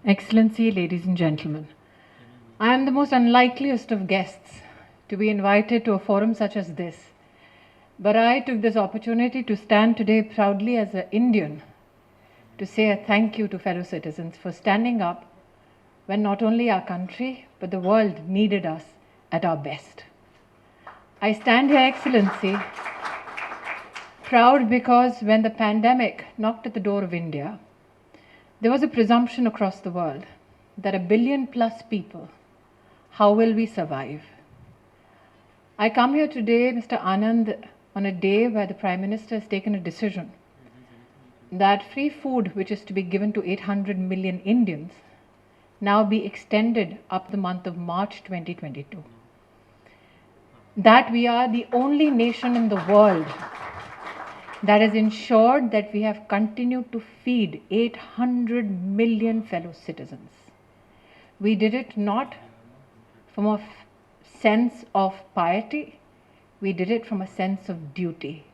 Excellency, ladies and gentlemen, I am the most unlikeliest of guests to be invited to a forum such as this, but I took this opportunity to stand today proudly as an Indian to say a thank you to fellow citizens for standing up when not only our country but the world needed us at our best. I stand here, Excellency, proud because when the pandemic knocked at the door of India, there was a presumption across the world that 1 billion plus people, how will we survive? I come here today, Mr. Anand, on a day where the Prime Minister has taken a decision that free food, which is to be given to 800 million Indians, now be extended up the month of March 2022. That we are the only nation in the world that has ensured that we have continued to feed 800 million fellow citizens. We did it not from a sense of piety, we did it from a sense of duty.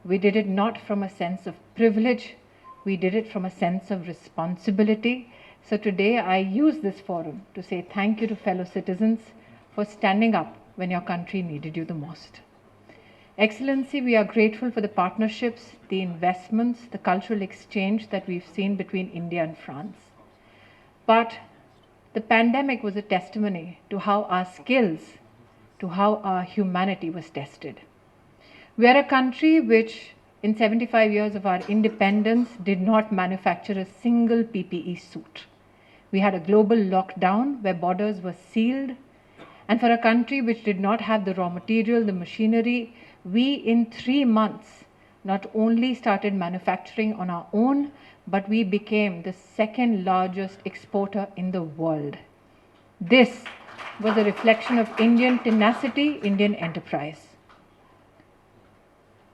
We did it not from a sense of privilege, we did it from a sense of responsibility. So today I use this forum to say thank you to fellow citizens for standing up when your country needed you the most. Excellency, we are grateful for the partnerships, the investments, the cultural exchange that we've seen between India and France. But the pandemic was a testimony to how our skills, to how our humanity was tested. We are a country which, in 75 years of our independence, did not manufacture a single PPE suit. We had a global lockdown where borders were sealed. And for a country which did not have the raw material, the machinery, we in 3 months not only started manufacturing on our own, but we became the second largest exporter in the world. This was a reflection of Indian tenacity, Indian enterprise.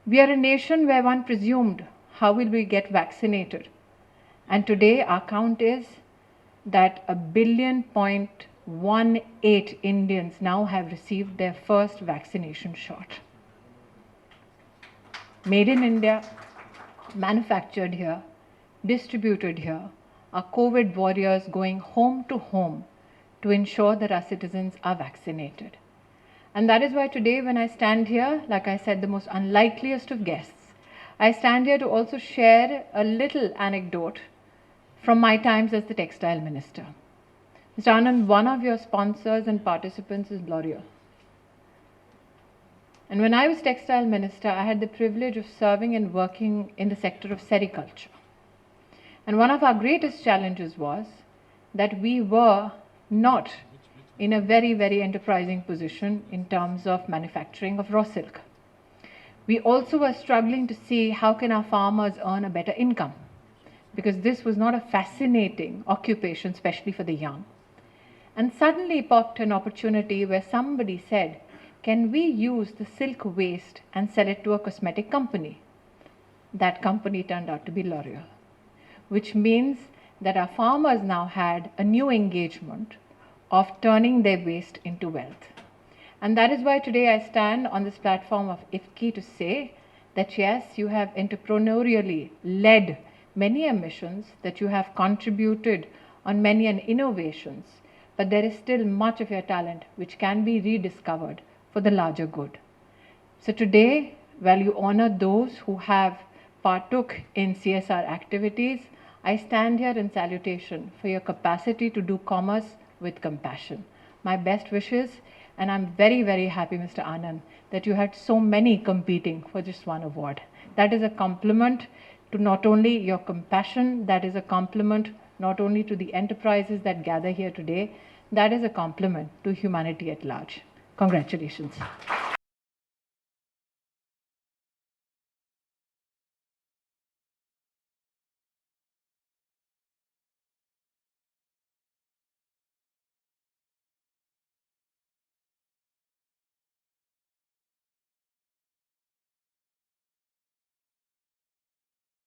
We are a nation where one presumed, how will we get vaccinated? And today our count is that 1.18 Indians now have received their first vaccination shot. Made in India, manufactured here, distributed here, our COVID warriors going home to home to ensure that our citizens are vaccinated. And that is why today when I stand here, like I said, the most unlikeliest of guests, I stand here to also share a little anecdote from my times as the Textile Minister. Mr. Anand, one of your sponsors and participants is L'Oreal. And when I was Textile Minister, I had the privilege of serving and working in the sector of sericulture. And one of our greatest challenges was that we were not in a very, very enterprising position in terms of manufacturing of raw silk. We also were struggling to see how can our farmers earn a better income, because this was not a fascinating occupation, especially for the young. And suddenly popped an opportunity where somebody said, can we use the silk waste and sell it to a cosmetic company? That company turned out to be L'Oreal, which means that our farmers now had a new engagement of turning their waste into wealth. And that is why today I stand on this platform of IFFCI to say that yes, you have entrepreneurially led many missions, that you have contributed on many innovations, but there is still much of your talent which can be rediscovered for the larger good. So today, while you honor those who have partook in CSR activities, I stand here in salutation for your capacity to do commerce with compassion. My best wishes, and I'm very, very happy, Mr. Anand, that you had so many competing for just one award. That is a compliment to not only your compassion, that is a compliment not only to the enterprises that gather here today, that is a compliment to humanity at large. Congratulations.